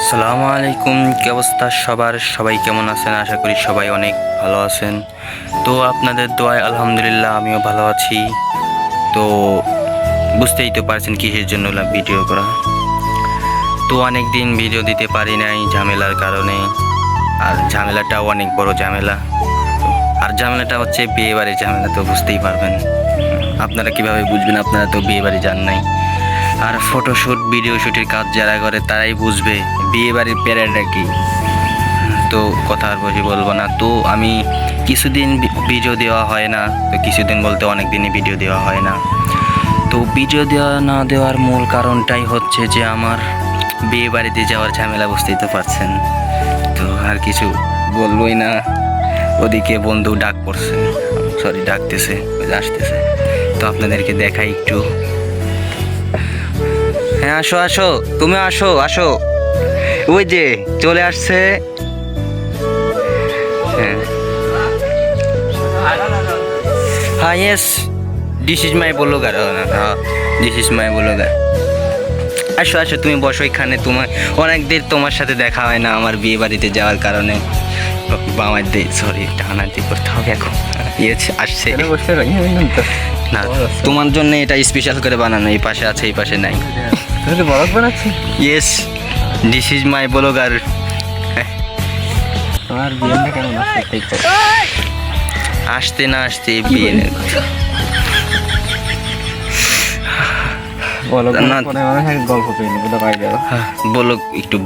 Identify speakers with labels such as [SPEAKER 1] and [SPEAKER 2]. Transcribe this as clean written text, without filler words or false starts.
[SPEAKER 1] আসসালামু আলাইকুম, কি অবস্থা সবার? সবাই কেমন আছেন? আশা করি সবাই অনেক ভালো আছেন। তো আপনাদের দোয়ায় আলহামদুলিল্লাহ আমিও ভালো আছি। তো বুঝতেই তো পারছেন কিসের জন্য ভিডিও করা। তো অনেক দিন ভিডিও দিতে পারি নাই ঝামেলার কারণে, আর ঝামেলাটাও অনেক বড় ঝামেলা। আর ঝামেলাটা হচ্ছে বিয়ে বাড়ির ঝামেলা, তো বুঝতেই পারবেন। আপনারা কিভাবে বুঝবেন? আপনারা তো বিয়ে বাড়ি যান নাই। আর ফটোশ্যুট ভিডিও শ্যুটের কাজ যারা করে তারাই বুঝবে বিয়ে বাড়ির প্যারাটা কি। তো কথা আর বেশি বলবো না। তো আমি কিছুদিন ভিডিও দেওয়া হয় না, তো কিছুদিন বলতে অনেক দিনই ভিডিও দেওয়া হয় না। তো ভিডিও দেওয়া না দেওয়ার মূল কারণটাই হচ্ছে যে আমার বিয়ে বাড়িতে যাওয়ার ঝামেলা, বুঝতেই তো পারছেন। তো আর কিছু বলবোই না। ওদিকে বন্ধু ডাকতেছে, আসতেছে। তো আপনাদেরকে দেখাই একটু। হ্যাঁ, আসো আসো, তুমি আসো আসো, ওই যে চলে আসছে। হ্যাঁ, yes, this is my blogger. হ্যাঁ, দিস ইজ মাই ব্লগার। আসো আসো, তুমি বসো এখানে। তোমার সাথে দেখা হয় না আমার বিয়ে বাড়িতে যাওয়ার কারণে। আমার সরি, টানাটি করতে হবে এখন। ইয়েস, আসছে। না, তোমার জন্য এটা স্পেশাল করে বানানো। এই পাশে আছে, এই পাশে নাই। Yes, this is my blogger.
[SPEAKER 2] তোমার বিয়েটা কেমন আসছে?
[SPEAKER 1] আসতে না আসতে বিয়ে
[SPEAKER 2] বলো
[SPEAKER 1] না,
[SPEAKER 2] গল্প পেয়ে নেবো, পাই যাবো।
[SPEAKER 1] বলো একটু